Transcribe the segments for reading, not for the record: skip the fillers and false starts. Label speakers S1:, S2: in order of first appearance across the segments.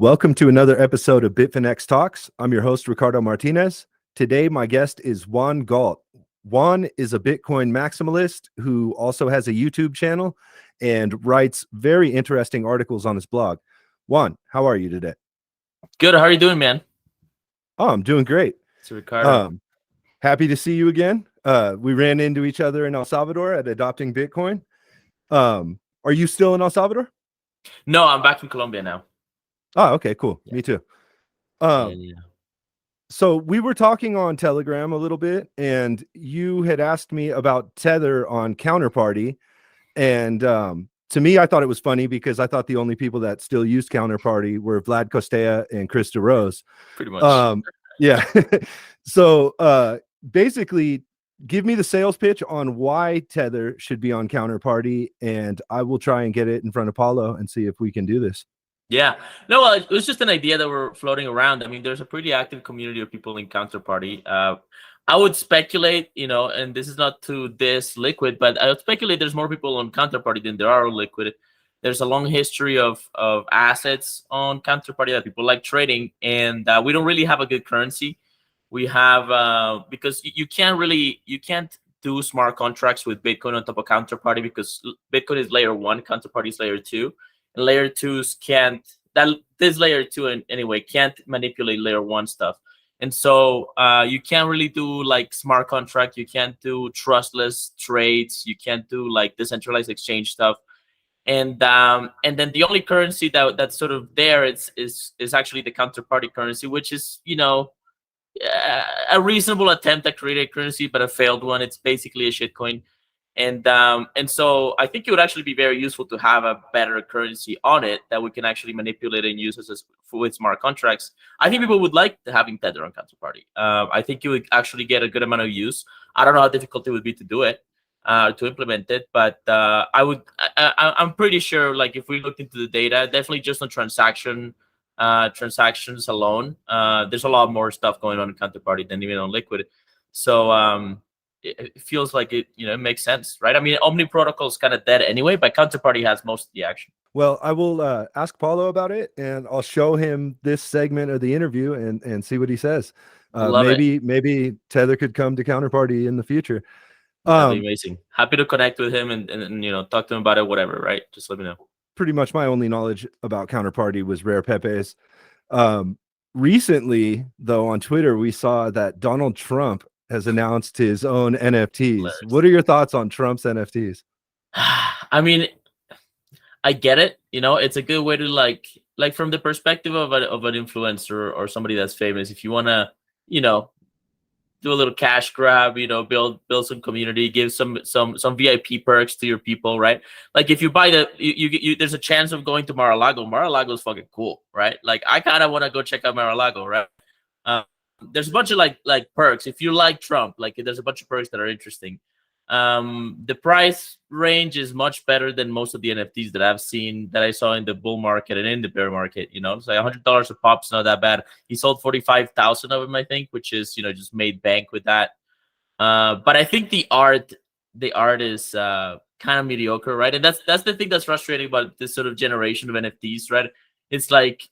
S1: Welcome to another episode of Bitfinex Talks. I'm your host, Ricardo Martinez. Today, my guest is Juan Galt. Juan is a Bitcoin maximalist who also has a YouTube channel and writes very interesting articles on his blog. Juan, how are you today?
S2: Good. How are you doing, man?
S1: Oh, I'm doing great.
S2: It's Ricardo.
S1: Happy to see you again. We ran into each other in El Salvador at Adopting Bitcoin. Are you still in El Salvador?
S2: No, I'm back in Colombia now.
S1: Oh, okay, cool. Yeah. Me too.
S2: Yeah.
S1: So we were talking on Telegram a little bit, and you had asked me about Tether on Counterparty. And to me, I thought it was funny because I thought the only people that still used Counterparty were Vlad Costea and Chris DeRose.
S2: Pretty much.
S1: Yeah. So basically, give me the sales pitch on why Tether should be on Counterparty, and I will try and get it in front of Paulo and see if we can do this.
S2: Yeah. No, well, it was just an idea that we're floating around. I mean, there's a pretty active community of people in Counterparty. I would speculate, and this is not to this Liquid, but I would speculate there's more people on Counterparty than there are on Liquid. There's a long history of assets on Counterparty that people like trading, and we don't really have a good currency. We have because you can't do smart contracts with Bitcoin on top of Counterparty because Bitcoin is layer 1, Counterparty is layer 2. And layer 2s this layer 2 anyway can't manipulate layer 1 stuff. And so you can't really do like smart contract. You can't do trustless trades. You can't do like decentralized exchange stuff. And then the only currency that's sort of there is actually the Counterparty currency, which is, a reasonable attempt at creating a currency, but a failed one. It's basically a shitcoin. And so I think it would actually be very useful to have a better currency on it that we can actually manipulate and use with smart contracts. I think people would like having Tether on Counterparty. I think you would actually get a good amount of use. I don't know how difficult it would be to do it, to implement it, but I'm pretty sure, like, if we looked into the data, definitely just on transactions alone, there's a lot more stuff going on in Counterparty than even on Liquid. So it feels like it makes sense, right? I mean, Omni Protocol is kind of dead anyway, but Counterparty has most of the action.
S1: Well, I will ask Paulo about it, and I'll show him this segment of the interview and see what he says. Maybe Tether could come to Counterparty in the future.
S2: That'd be amazing. Happy to connect with him and talk to him about it, whatever, right? Just let me know.
S1: Pretty much my only knowledge about Counterparty was Rare Pepe's. Recently, though, on Twitter, we saw that Donald Trump has announced his own NFTs. What are your thoughts on Trump's NFTs?
S2: I mean, I get it. It's a good way to like from the perspective of an influencer or somebody that's famous. If you want to, do a little cash grab, build some community, give some VIP perks to your people, right? Like if you buy you there's a chance of going to Mar-a-Lago. Mar-a-Lago is fucking cool, right? Like I kind of want to go check out Mar-a-Lago, right? There's a bunch of like perks. If you like Trump, like there's a bunch of perks that are interesting. The price range is much better than most of the NFTs that I saw in the bull market and in the bear market. It's like $100 a pop's not that bad. He sold 45,000 of them, I think, which is just made bank with that. But I think the art is kind of mediocre, right? And that's the thing that's frustrating about this sort of generation of NFTs, right? It's like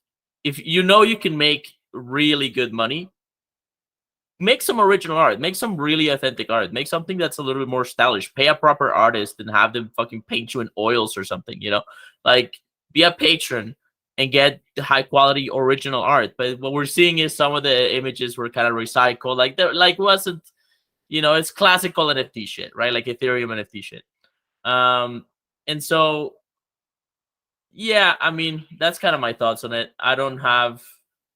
S2: if you can make really good money, make some original art, make some really authentic art, make something that's a little bit more stylish, pay a proper artist and have them fucking paint you in oils or something, like be a patron and get the high quality original art. But what we're seeing is some of the images were kind of recycled, like they're like wasn't, it's classical NFT shit, right? Like Ethereum NFT shit. And so, yeah, I mean, that's kind of my thoughts on it. I don't have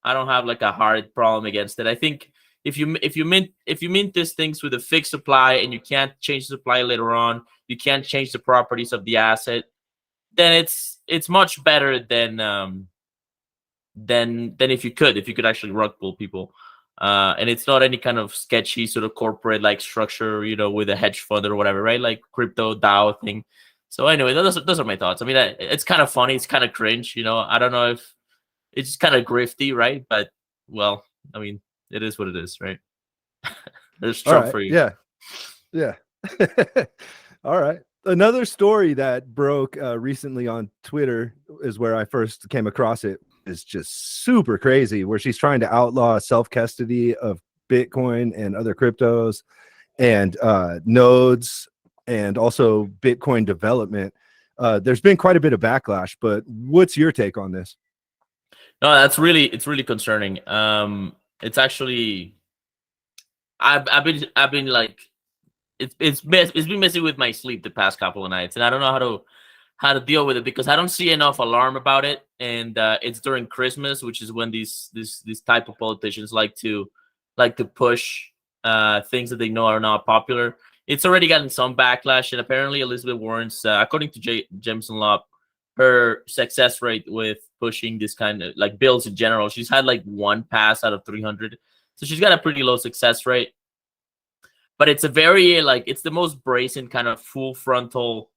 S2: like a hard problem against it. I think if you mint these things with a fixed supply and you can't change the supply later on, you can't change the properties of the asset, then it's much better than if you could actually rug pull people. And it's not any kind of sketchy sort of corporate like structure, with a hedge fund or whatever, right? Like crypto DAO thing. So anyway, those are my thoughts. I mean, it's kind of funny. It's kind of cringe, I don't know if it's just kind of grifty, right? But well, I mean, it is what it is, right? There's Trump for you.
S1: Yeah. All right. Another story that broke recently on Twitter is where I first came across it. is just super crazy, where she's trying to outlaw self-custody of Bitcoin and other cryptos and nodes, and also Bitcoin development. There's been quite a bit of backlash, but what's your take on this?
S2: No, it's really concerning. It's actually I've been like it's been messing with my sleep the past couple of nights, and I don't know how to deal with it because I don't see enough alarm about it. And it's during Christmas, which is when these type of politicians like to push things that they know are not popular. It's already gotten some backlash, and apparently Elizabeth Warren's, according to Jameson Law, her success rate with pushing this kind of like bills in general, she's had like one pass out of 300, so she's got a pretty low success rate. But it's a very like it's the most brazen kind of full frontal,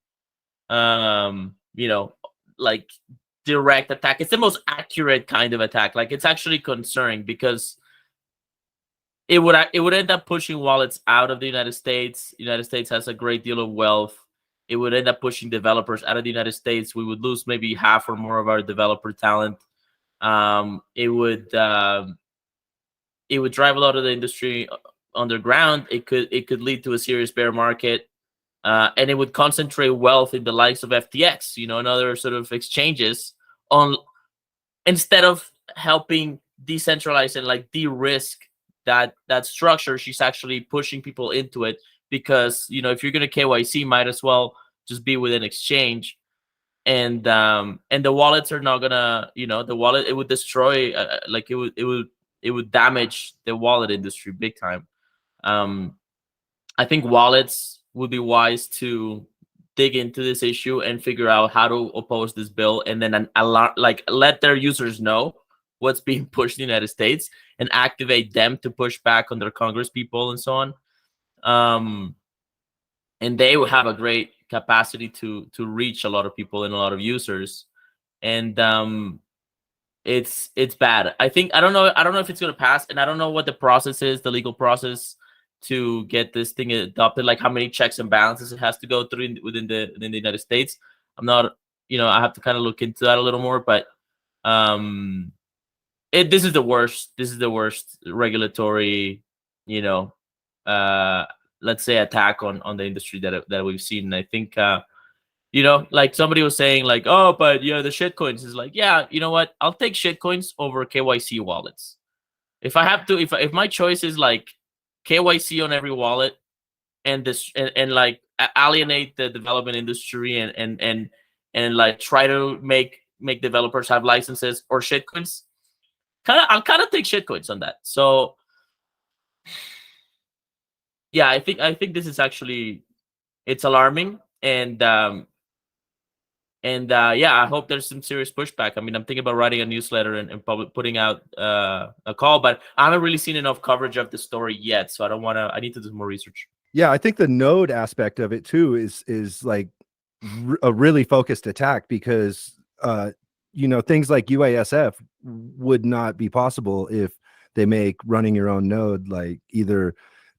S2: you know, like direct attack. It's the most accurate kind of attack. Like it's actually concerning because it would end up pushing wallets out of the United States. The United States has a great deal of wealth. It would end up pushing developers out of the United States. We would lose maybe half or more of our developer talent. It would drive a lot of the industry underground. It could lead to a serious bear market, and it would concentrate wealth in the likes of FTX, and other sort of exchanges, on instead of helping decentralize and like de-risk that structure. She's actually pushing people into it because if you're going to KYC, might as well just be with an exchange. And the wallets are not gonna, the wallet, it would destroy, like it would damage the wallet industry big time. I think wallets would be wise to dig into this issue and figure out how to oppose this bill, and then let their users know what's being pushed in the United States and activate them to push back on their Congress people and so on. And they will have a great capacity to reach a lot of people and a lot of users. And it's bad. I don't know if it's going to pass, and I don't know what the process is, the legal process to get this thing adopted, like how many checks and balances it has to go through within the United States. I'm not, I have to kind of look into that a little more, but this is the worst. This is the worst regulatory, let's say, attack on the industry that we've seen. And I think, like somebody was saying, like, oh, but the shitcoins is like, yeah, you know what? I'll take shitcoins over KYC wallets. If I have to, if my choice is like KYC on every wallet and this and like alienate the development industry and like try to make developers have licenses, or shitcoins, I'll kind of take shitcoins on that. So yeah, I think this is actually, it's alarming. And yeah, I hope there's some serious pushback. I mean, I'm thinking about writing a newsletter and putting out a call, but I haven't really seen enough coverage of the story yet, so I need to do more research.
S1: Yeah, I think the node aspect of it too is like a really focused attack, because things like UASF would not be possible if they make running your own node like either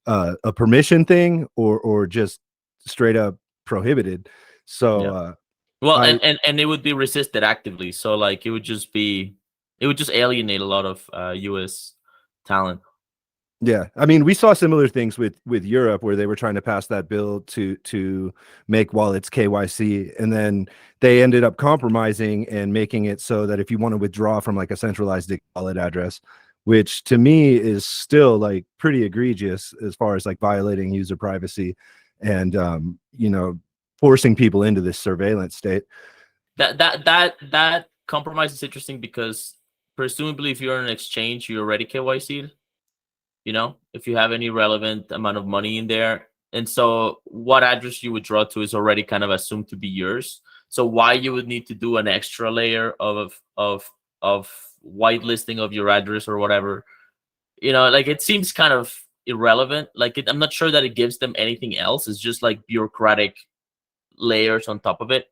S1: a permission thing or just straight up prohibited. So
S2: yeah. Well, and it would be resisted actively, so like it would just alienate a lot of US talent.
S1: Yeah, I mean, we saw similar things with Europe, where they were trying to pass that bill to make wallets KYC, and then they ended up compromising and making it so that if you want to withdraw from like a centralized wallet address, which to me is still like pretty egregious as far as like violating user privacy and forcing people into this surveillance state.
S2: That compromise is interesting because presumably if you're on an exchange, you're already KYC'd. If you have any relevant amount of money in there. And so what address you would draw to is already kind of assumed to be yours. So why you would need to do an extra layer of whitelisting of your address or whatever, like it seems kind of irrelevant. Like I'm not sure that it gives them anything else. It's just like bureaucratic layers on top of it.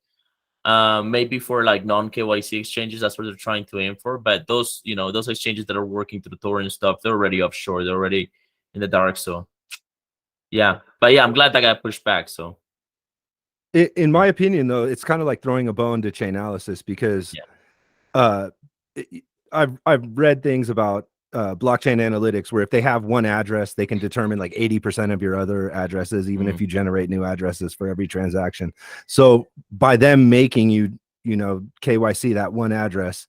S2: Maybe for like non-KYC exchanges, that's what they're trying to aim for. But those exchanges that are working through Tor and stuff, they're already offshore. They're already in the dark. So yeah, but yeah, I'm glad that got pushed back. So
S1: in my opinion, though, it's kind of like throwing a bone to Chainalysis, because I've read things about blockchain analytics where if they have one address, they can determine like 80% of your other addresses, even if you generate new addresses for every transaction. So by them making you, KYC that one address,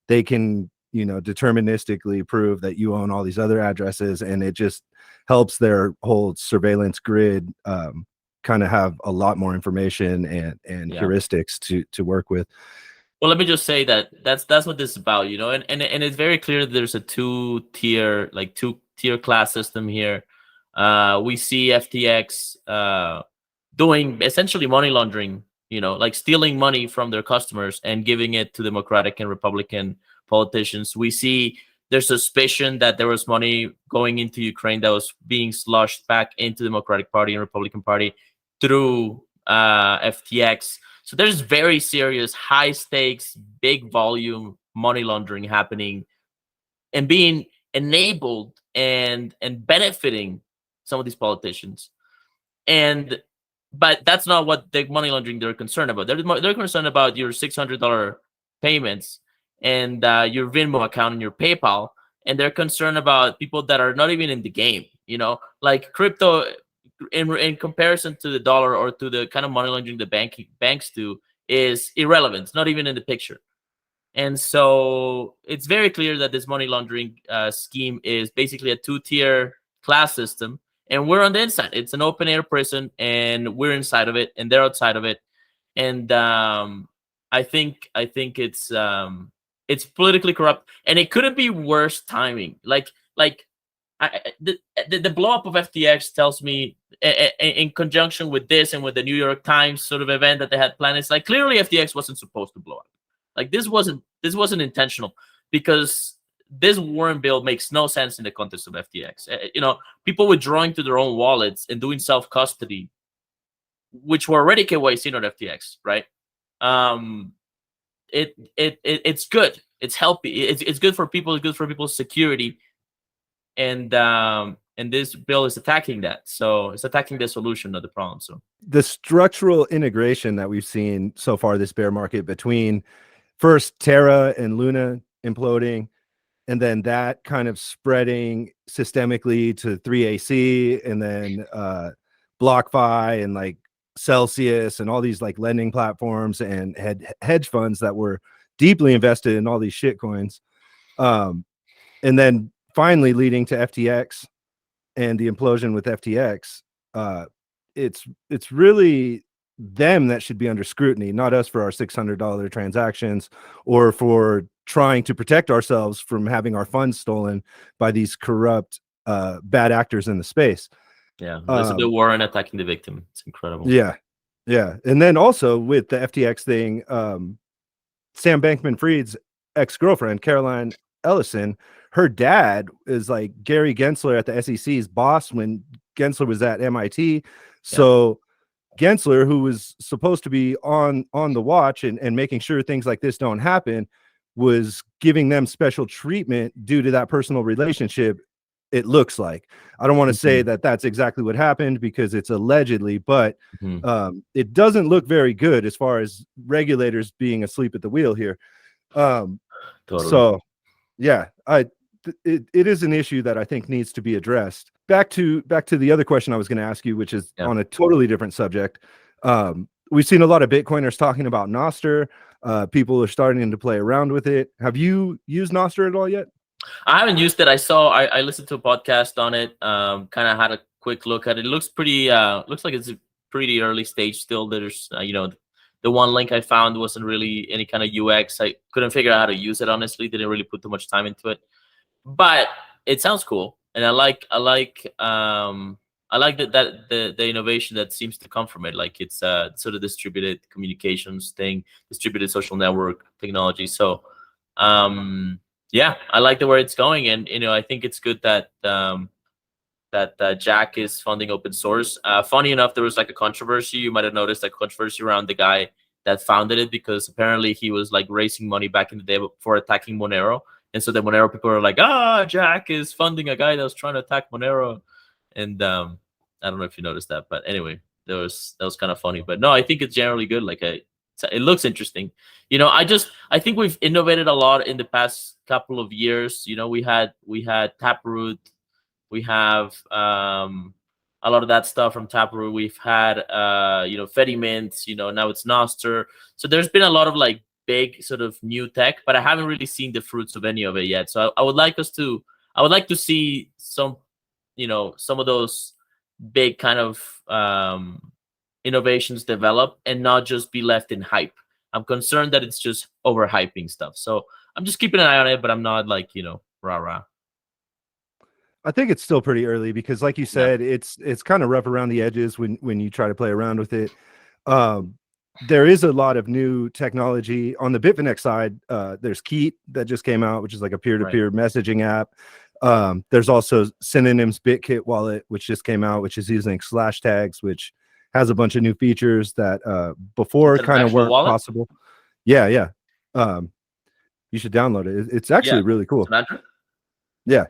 S1: they can, deterministically prove that you own all these other addresses, and it just helps their whole surveillance grid kind of have a lot more information and heuristics to work with.
S2: Well, let me just say that that's what this is about, and it's very clear that there's a two-tier class system here. We see FTX doing essentially money laundering, like stealing money from their customers and giving it to Democratic and Republican politicians. We see there's suspicion that there was money going into Ukraine that was being sloshed back into the Democratic Party and Republican Party through FTX. So there's very serious, high stakes, big volume money laundering happening and being enabled and benefiting some of these politicians. But that's not what the money laundering they're concerned about. They're concerned about your $600 payments and your Venmo account and your PayPal, and they're concerned about people that are not even in the game. Like crypto, in comparison to the dollar or to the kind of money laundering the banks do, is irrelevant. It's not even in the picture. And so it's very clear that this money laundering scheme is basically a two-tier class system, and we're on the inside. It's an open air prison, and we're inside of it, and they're outside of it. And I think it's politically corrupt, and it couldn't be worse timing. The blow up of FTX tells me, in conjunction with this and with the New York Times sort of event that they had planned, it's like clearly FTX wasn't supposed to blow up. Like this wasn't intentional, because this warrant bill makes no sense in the context of FTX. People withdrawing to their own wallets and doing self custody, which were already KYC on FTX, right? It's good. It's healthy. It's good for people. It's good for people's security. And this bill is attacking that. So it's attacking the solution of the problem. So
S1: the structural integration that we've seen so far this bear market between first Terra and Luna imploding, and then that kind of spreading systemically to 3AC, and then BlockFi and like Celsius and all these like lending platforms and hedge funds that were deeply invested in all these shit coins. And then finally leading to FTX and the implosion with FTX. It's really them that should be under scrutiny, not us for our $600 transactions or for trying to protect ourselves from having our funds stolen by these corrupt bad actors in the space.
S2: Yeah, Elizabeth Warren attacking the victim. It's incredible.
S1: Yeah. And then also with the FTX thing, Sam Bankman-Fried's ex-girlfriend, Caroline Ellison, her dad is like Gary Gensler at the SEC's boss when Gensler was at MIT. So Gensler, who was supposed to be on the watch and making sure things like this don't happen, was giving them special treatment due to that personal relationship. It looks like, I don't want to say that that's exactly what happened because it's allegedly, but it doesn't look very good as far as regulators being asleep at the wheel here. Totally. So yeah, it is an issue that I think needs to be addressed. Back to the other question I was going to ask you, which is on a totally different subject. We've seen a lot of Bitcoiners talking about Nostr. People are starting to play around with it. Have you used Nostr at all yet?
S2: I haven't used it. I listened to a podcast on it. Kind of had a quick look at it. It looks pretty. Looks like it's a pretty early stage still. There's the one link I found wasn't really any kind of UX. I couldn't figure out how to use it, honestly. Didn't really put too much time into it, but it sounds cool, and I like the innovation that seems to come from it. Like it's sort of distributed communications thing, distributed social network technology. So yeah, I like the where it's going, and I think it's good that Jack is funding open source. Funny enough, there was like a controversy. You might have noticed a controversy around the guy that founded it, because apparently he was like raising money back in the day for attacking Monero. And so the Monero people are like, Jack is funding a guy that was trying to attack Monero. And I don't know if you noticed that, but anyway, that was kind of funny. But no, I think it's generally good. Like So it looks interesting. I think we've innovated a lot in the past couple of years. We had Taproot, we have a lot of that stuff from Taproot. We've had Fetty Mints, now it's Noster. So there's been a lot of like big sort of new tech, but I haven't really seen the fruits of any of it yet. So I would like to see some of those big kind of innovations develop and not just be left in hype. I'm concerned that it's just overhyping stuff. So I'm just keeping an eye on it, but I'm not like, rah rah.
S1: I think it's still pretty early because, like you said, it's kind of rough around the edges when you try to play around with it. There is a lot of new technology on the Bitfinex side. There's Keat that just came out, which is like a peer-to-peer messaging app. There's also Synonyms BitKit wallet, which just came out, which is using slash tags, which has a bunch of new features that before kind of weren't possible. Yeah. You should download it. It's actually really cool. Yeah.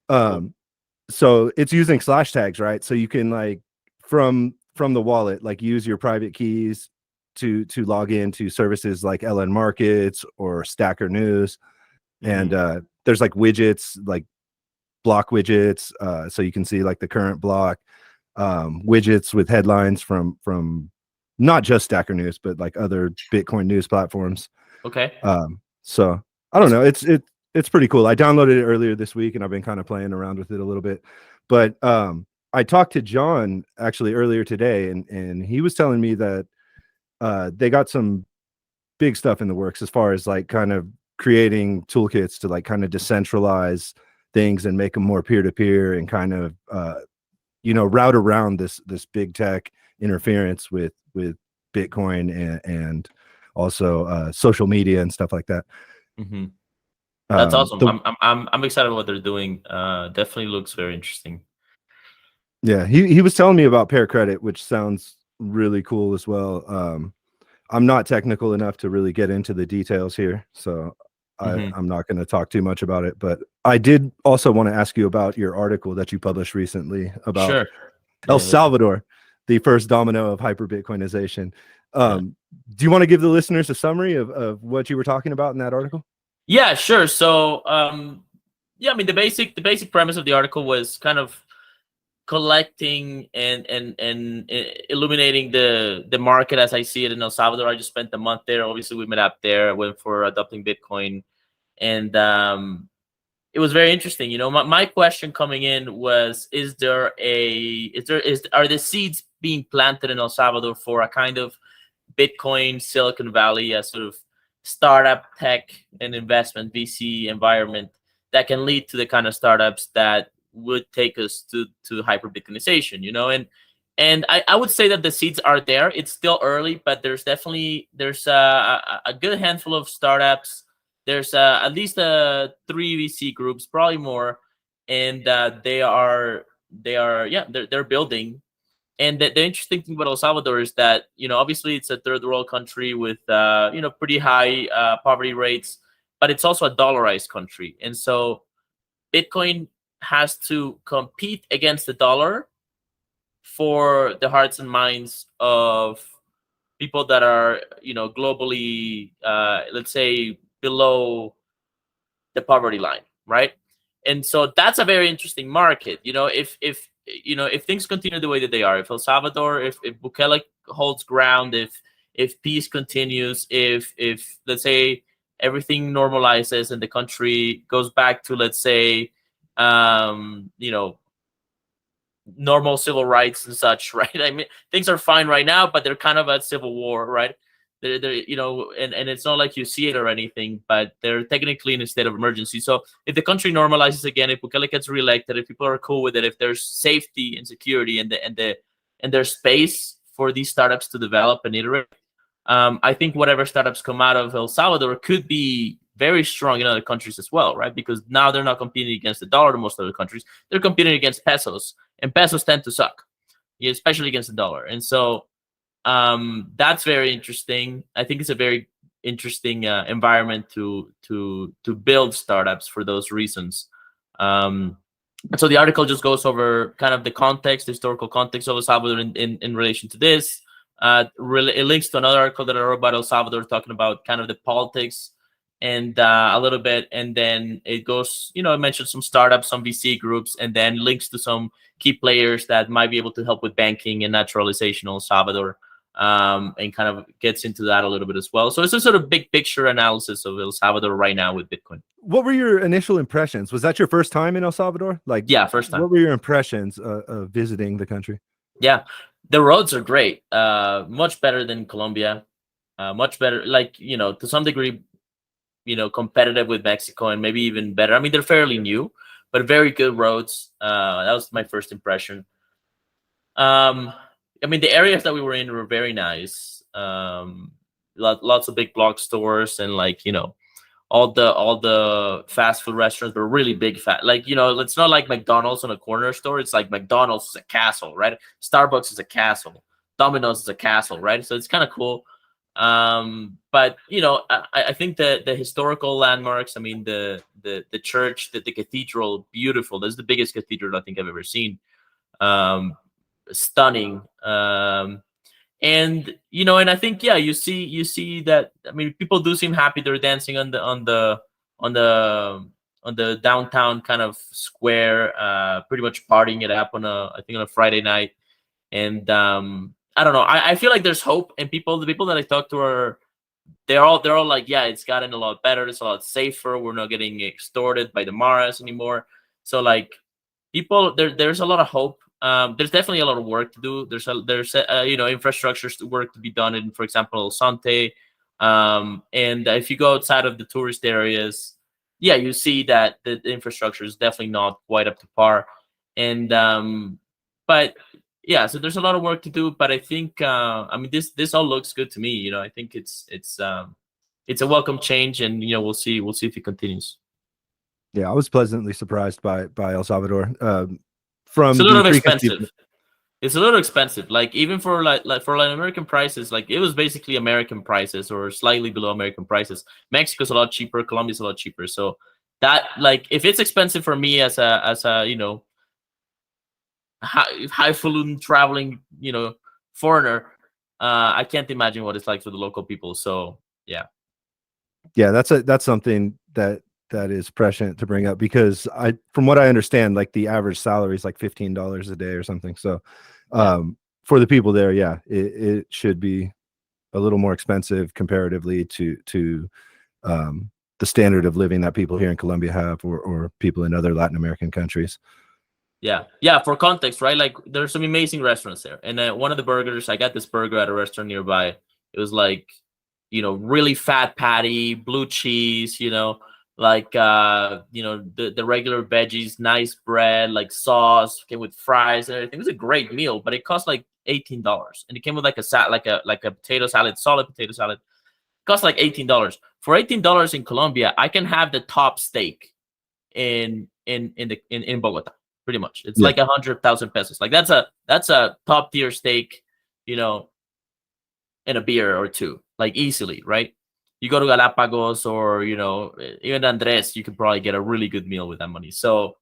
S1: So it's using slash tags, right? So you can like from the wallet, like use your private keys to log into services like LN Markets or Stacker News. And there's like widgets, like block widgets, so you can see like the current block, widgets with headlines from not just Stacker News, but like other Bitcoin news platforms.
S2: Okay.
S1: So I don't know. It's pretty cool. I downloaded it earlier this week and I've been kind of playing around with it a little bit. But I talked to John actually earlier today, and he was telling me that they got some big stuff in the works as far as like kind of creating toolkits to like kind of decentralize things and make them more peer-to-peer and kind of route around this big tech interference with Bitcoin and also social media and stuff like that.
S2: That's awesome. I'm excited about what they're doing. Definitely looks very interesting.
S1: Yeah, he was telling me about pair credit, which sounds really cool as well. I'm not technical enough to really get into the details here, so I'm not going to talk too much about it. But I did also want to ask you about your article that you published recently about El Salvador, the first domino of hyper Bitcoinization. Do you want to give the listeners a summary of what you were talking about in that article?
S2: Yeah, sure. So, I mean, the basic premise of the article was kind of collecting and illuminating the market as I see it in El Salvador. I just spent a month there. Obviously, we met up there. I went for adopting Bitcoin, and it was very interesting. My question coming in was: are the seeds being planted in El Salvador for a kind of Bitcoin Silicon Valley, a sort of startup tech and investment VC environment that can lead to the kind of startups that would take us to hyper Bitcoinization, and I would say that the seeds are there. It's still early, but there's a good handful of startups. There's at least 3 VC groups, probably more, and they're building. And the interesting thing about El Salvador is that, obviously it's a third world country with, pretty high poverty rates, but it's also a dollarized country. And so Bitcoin has to compete against the dollar for the hearts and minds of people that are, globally, let's say, below the poverty line, right? And so that's a very interesting market. If things continue the way that they are, if El Salvador, if Bukele holds ground, if peace continues, if let's say everything normalizes and the country goes back to, let's say, normal civil rights and such, right? I mean, things are fine right now, but they're kind of at civil war, right? They're and it's not like you see it or anything, but they're technically in a state of emergency. So if the country normalizes again, if Bukele gets reelected, if people are cool with it, if there's safety and security and there's space for these startups to develop and iterate, I think whatever startups come out of El Salvador could be very strong in other countries as well, right? Because now they're not competing against the dollar in most other countries. They're competing against pesos, and pesos tend to suck, especially against the dollar. And so that's very interesting. I think it's a very interesting environment to build startups for those reasons. So the article just goes over kind of the context, the historical context of El Salvador in relation to this. Really, it links to another article that I wrote about El Salvador, talking about kind of the politics and a little bit, and then it goes, it mentions some startups, some VC groups, and then links to some key players that might be able to help with banking and naturalization in El Salvador, and kind of gets into that a little bit as well. So it's a sort of big picture analysis of El Salvador right now with Bitcoin.
S1: What were your initial impressions? Was that your first time in El Salvador? Like,
S2: yeah, first time.
S1: What were your impressions of visiting the country?
S2: Yeah, the roads are great. Much better than Colombia. Much better, like, to some degree, competitive with Mexico, and maybe even better. I mean, they're fairly new, but very good roads. That was my first impression. I mean, the areas that we were in were very nice. Lots of big block stores, and like, all the fast food restaurants were really big, fat. Like, it's not like McDonald's on a corner store. It's like McDonald's is a castle, right? Starbucks is a castle. Domino's is a castle, right? So it's kind of cool. But I think the historical landmarks. I mean, the church, the cathedral, beautiful. This is the biggest cathedral I think I've ever seen. Stunning. And and I think, yeah, you see that. I mean, people do seem happy. They're dancing on the downtown kind of square, pretty much partying it up on a Friday night. And I don't know. I feel like there's hope, and the people that I talk to they're all like, yeah, it's gotten a lot better. It's a lot safer. We're not getting extorted by the Maras anymore. So like, there's a lot of hope. There's definitely a lot of work to do. There's infrastructure work to be done in, for example, Sante. And if you go outside of the tourist areas, yeah, you see that the infrastructure is definitely not quite up to par. And but yeah, so there's a lot of work to do. But I think, I mean, this all looks good to me. I think it's a welcome change, and we'll see if it continues.
S1: Yeah, I was pleasantly surprised by El Salvador.
S2: It's a little expensive. It's a little expensive. Like, even for for American prices, like, it was basically American prices or slightly below American prices. Mexico's a lot cheaper. Colombia's a lot cheaper. So that, like, if it's expensive for me as a highfalutin traveling foreigner, I can't imagine what it's like for the local people. So yeah.
S1: Yeah, that's something that is prescient to bring up, because from what I understand, like, the average salary is like $15 a day or something. So for the people there, yeah, it should be a little more expensive comparatively to the standard of living that people here in Colombia have, or people in other Latin American countries.
S2: Yeah. For context, right? Like, there's some amazing restaurants there, and one of the burgers, I got this burger at a restaurant nearby. It was like, really fat patty, blue cheese, like the regular veggies, nice bread, like sauce, came with fries and everything. It was a great meal, but it cost like $18, and it came with like a potato salad, solid potato salad. It cost like $18. For $18 in Colombia, I can have the top steak in Bogota. Pretty much, it's like 100,000 pesos. Like, that's a top tier steak, and a beer or two, like, easily, right? You go to Galapagos or even Andres, you could probably get a really good meal with that money. So,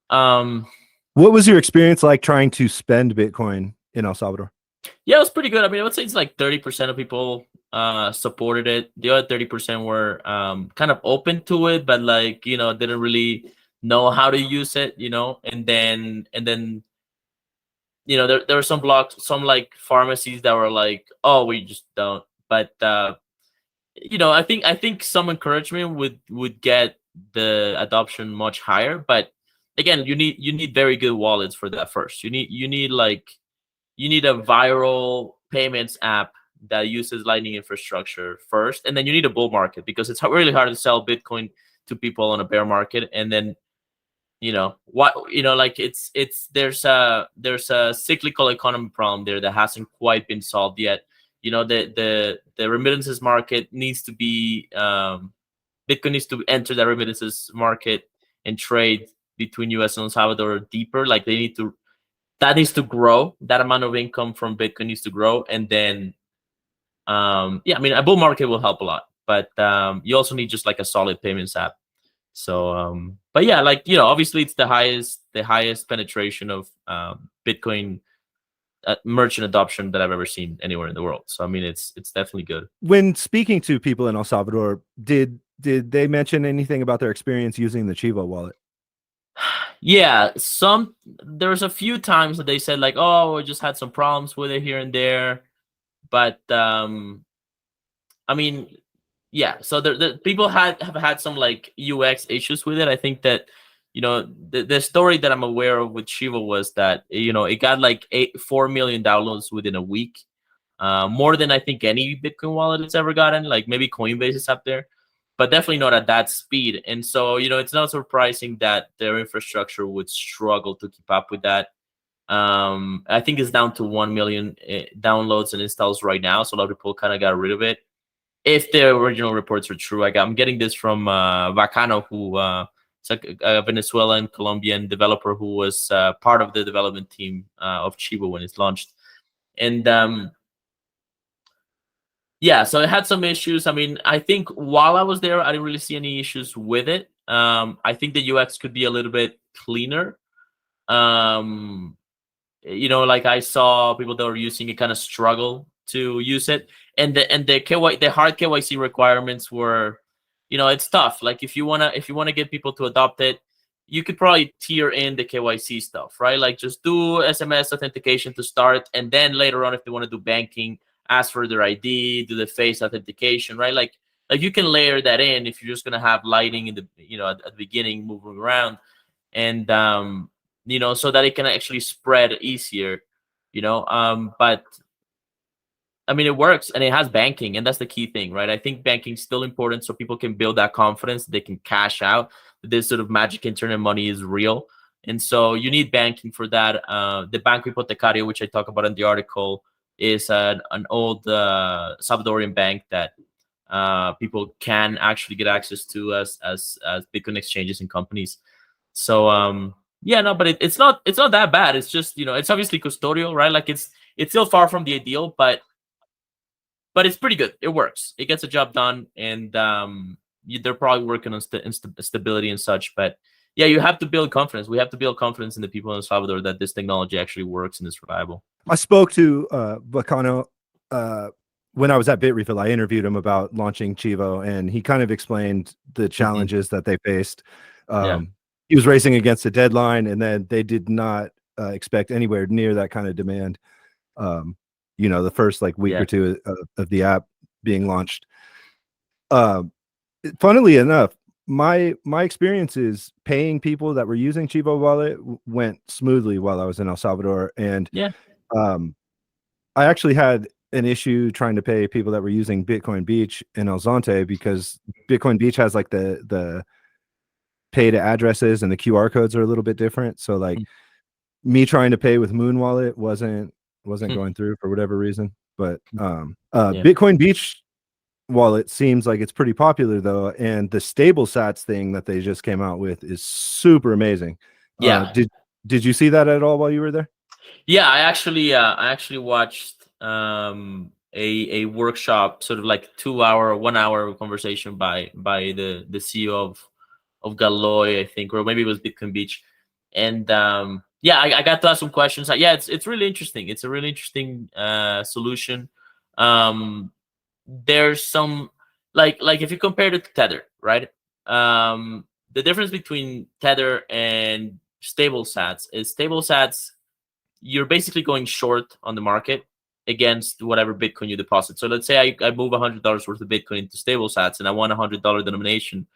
S1: what was your experience like trying to spend Bitcoin in El Salvador?
S2: Yeah, it was pretty good. I mean, I would say it's like 30% of people supported it. The other 30% were kind of open to it, but like, didn't really know how to use it, and then there were some like pharmacies that were like, oh, we just don't. But I think some encouragement would get the adoption much higher. But again, you need very good wallets for that first. You need a viral payments app that uses Lightning infrastructure first, and then you need a bull market, because it's really hard to sell Bitcoin to people on a bear market. And then like, there's a cyclical economy problem there that hasn't quite been solved yet. The remittances market needs to be, Bitcoin needs to enter the remittances market and trade between US and El Salvador deeper. Like, that needs to grow. That amount of income from Bitcoin needs to grow. And then I mean, a bull market will help a lot, but you also need just like a solid payments app. So but yeah, like, obviously it's the highest penetration of Bitcoin merchant adoption that I've ever seen anywhere in the world. So I mean, it's definitely good.
S1: When speaking to people in El Salvador, did they mention anything about their experience using the Chivo wallet?
S2: Yeah, there's a few times that they said like, oh, we just had some problems with it here and there, but I mean, yeah. So the people have had some like UX issues with it. I think that the story that I'm aware of with Shiva was that it got like 4 million downloads within a week, more than I think any Bitcoin wallet it's ever gotten. Like maybe Coinbase is up there, but definitely not at that speed. And so it's not surprising that their infrastructure would struggle to keep up with that. I think it's down to 1 million downloads and installs right now. So a lot of people kind of got rid of it. If the original reports are true, I'm getting this from Vacano, who is a Venezuelan Colombian developer who was part of the development team of Chivo when it's launched. And yeah, so it had some issues. I mean, I think while I was there, I didn't really see any issues with it. I think the UX could be a little bit cleaner. Like I saw people that were using it kind of struggle to use it, and the hard KYC requirements were, it's tough. Like if you wanna get people to adopt it, you could probably tier in the KYC stuff, right? Like just do SMS authentication to start, and then later on, if they want to do banking, ask for their ID, do the face authentication, right? Like you can layer that in if you're just gonna have lighting in the at the beginning, moving around, and so that it can actually spread easier, but I mean, it works and it has banking, and that's the key thing, right? I think banking is still important so people can build that confidence, they can cash out. This sort of magic internet money is real. And so you need banking for that. The Banco Hipotecario, which I talk about in the article, is an old Salvadorian bank that people can actually get access to as Bitcoin exchanges and companies. So yeah, no, but it's not that bad. It's just it's obviously custodial, right? Like it's still far from the ideal, but it's pretty good. It works. It gets the job done, and they're probably working on stability and such. But yeah, you have to build confidence. We have to build confidence in the people in El Salvador that this technology actually works and is reliable.
S1: I spoke to Bacano when I was at Bitrefill. I interviewed him about launching Chivo, and he kind of explained the challenges that they faced. He was racing against a deadline, and then they did not expect anywhere near that kind of demand. The first like week or two of the app being launched. Funnily enough, my experience is paying people that were using Chivo wallet went smoothly while I was in El Salvador, and I actually had an issue trying to pay people that were using Bitcoin Beach in El Zonte, because Bitcoin Beach has like the pay to addresses and the QR codes are a little bit different. So like me trying to pay with Moon Wallet wasn't going through for whatever reason. But Bitcoin Beach wallet seems like it's pretty popular though, and the stable sats thing that they just came out with is super amazing. Did you see that at all while you were there?
S2: Yeah, I actually watched a workshop, sort of like 1 hour conversation by the CEO of Galt, I think, or maybe it was Bitcoin Beach. And I got to ask some questions. Yeah, it's really interesting. It's a really interesting solution. There's some like if you compare it to Tether, right? The difference between Tether and stable sats is stable sats, you're basically going short on the market against whatever Bitcoin you deposit. So let's say I move $100 worth of Bitcoin into stable sats and I want $100 denomination.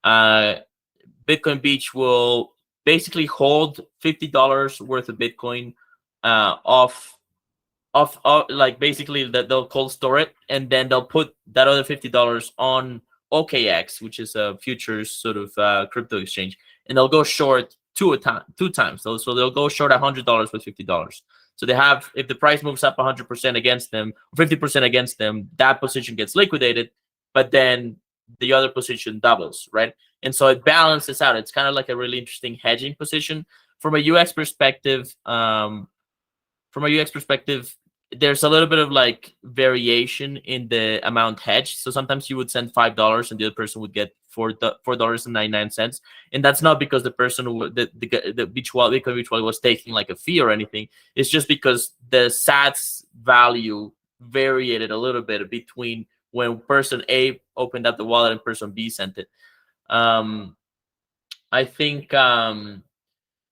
S2: Bitcoin Beach will basically hold $50 worth of Bitcoin off like basically that they'll cold store it, and then they'll put that other $50 on OKX, which is a futures sort of crypto exchange, and they'll go short two times. So they'll go short $100 with $50. So they have, if the price moves up 100% against them, 50% against them, that position gets liquidated, but then the other position doubles, right? And so it balances out. It's kind of like a really interesting hedging position from a UX perspective. there's a little bit of like variation in the amount hedged. So sometimes you would send $5 and the other person would get $4.99, and that's not because the person the beach wallet, Bitcoin beach wallet, was taking like a fee or anything. It's just because the Sats value variated a little bit between when person A opened up the wallet and person B sent it. I think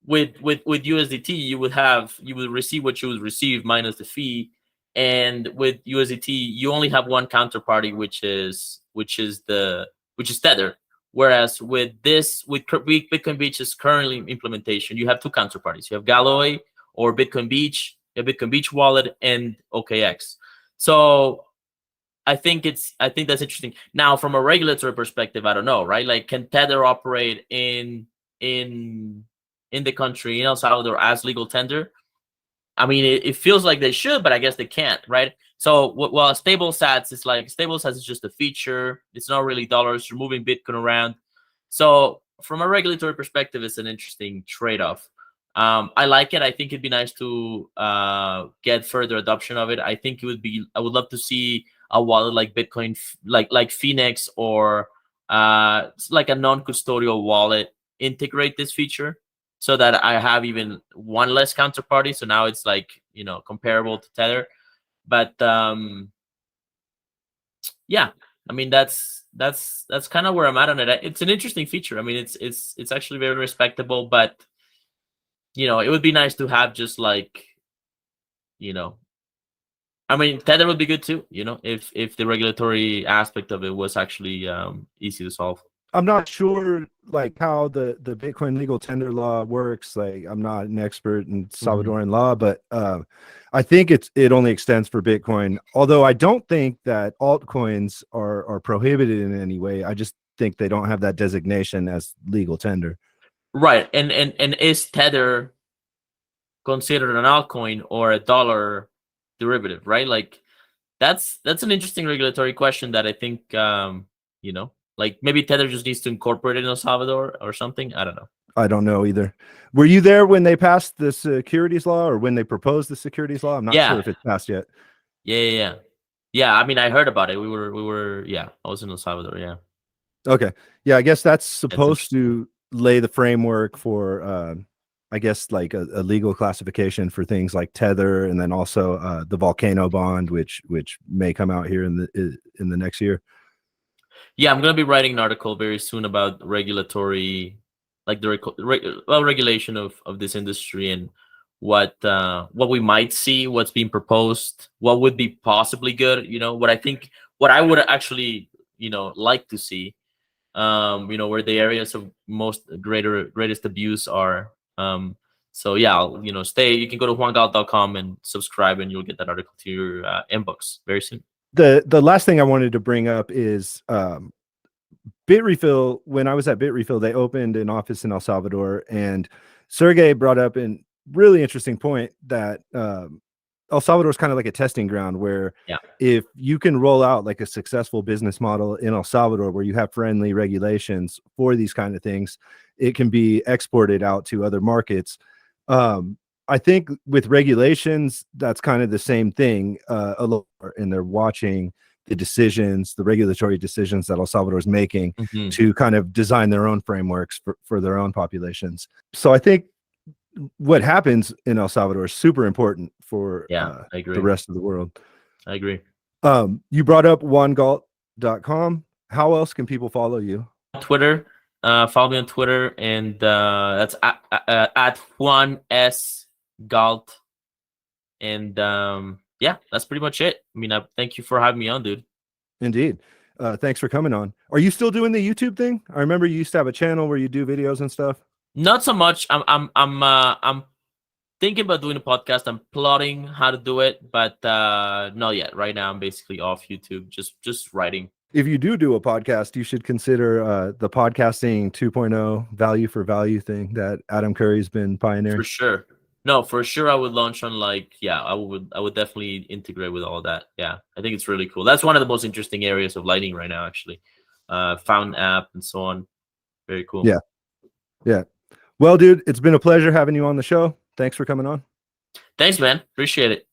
S2: with USDT, you would receive what you would receive minus the fee, and with USDT, you only have one counterparty, which is Tether. Whereas with Bitcoin Beach's currently implementation, you have two counterparties. You have Galloy or Bitcoin Beach, a Bitcoin Beach wallet, and OKX. So I think that's interesting. Now, from a regulatory perspective, I don't know, right? Like, can Tether operate in the country, in El Salvador, as legal tender? I mean, it feels like they should, but I guess they can't, right? So, well, stable sats is just a feature. It's not really dollars. You're moving Bitcoin around. So, from a regulatory perspective, it's an interesting trade-off. I like it. I think it'd be nice to get further adoption of it. I would love to see a wallet like Bitcoin, like Phoenix, or like a non-custodial wallet integrate this feature, so that I have even one less counterparty. So now it's like, comparable to Tether. But yeah, I mean, that's kind of where I'm at on it. It's an interesting feature. I mean, it's actually very respectable, but it would be nice to have just like, I mean, Tether would be good too, if the regulatory aspect of it was actually easy to solve.
S1: I'm not sure like how the Bitcoin legal tender law works. Like, I'm not an expert in Salvadoran law, but I think it only extends for Bitcoin. Although I don't think that altcoins are prohibited in any way. I just think they don't have that designation as legal tender.
S2: Right. And is Tether considered an altcoin or a dollar derivative, right? Like, that's an interesting regulatory question that I think like maybe Tether just needs to incorporate it in El Salvador or something. I don't know.
S1: I don't know either. Were you there when they passed the securities law, or when they proposed the securities law? I'm not sure if it's passed yet.
S2: Yeah. I mean, I heard about it. We were yeah. I was in El Salvador. Yeah.
S1: Okay. Yeah, I guess that's supposed to lay the framework for I guess like a legal classification for things like Tether, and then also the volcano bond, which may come out here in the next year.
S2: Yeah, I'm gonna be writing an article very soon about regulatory, like the regulation of this industry, and what we might see, what's being proposed, what would be possibly good. What I would actually like to see, where the areas of greatest abuse are. So yeah, you can go to juangalt.com and subscribe, and you'll get that article to your inbox very soon.
S1: The last thing I wanted to bring up is Bitrefill. When I was at Bitrefill, they opened an office in El Salvador, and Sergey brought up a really interesting point that El Salvador is kind of like a testing ground where if you can roll out like a successful business model in El Salvador where you have friendly regulations for these kind of things, it can be exported out to other markets. I think with regulations, that's kind of the same thing, and they're watching the regulatory decisions that El Salvador is making to kind of design their own frameworks for their own populations. So I think what happens in El Salvador is super important for the rest of the world.
S2: I agree.
S1: You brought up juangalt.com. How else can people follow you?
S2: Twitter. Follow me on Twitter, and that's at Juan S. Galt. And yeah, that's pretty much it. I mean, thank you for having me on, dude.
S1: Indeed. Thanks for coming on. Are you still doing the YouTube thing? I remember you used to have a channel where you do videos and stuff.
S2: Not so much. I'm thinking about doing a podcast. I'm plotting how to do it, but not yet. Right now, I'm basically off YouTube, just writing.
S1: If you do a podcast, you should consider the podcasting 2.0 value for value thing that Adam Curry's been pioneering.
S2: For sure. No, for sure I would launch on I would definitely integrate with all that. Yeah, I think it's really cool. That's one of the most interesting areas of Lightning right now, actually. Found app and so on. Very cool.
S1: Yeah. Well, dude, it's been a pleasure having you on the show. Thanks for coming on.
S2: Thanks, man. Appreciate it.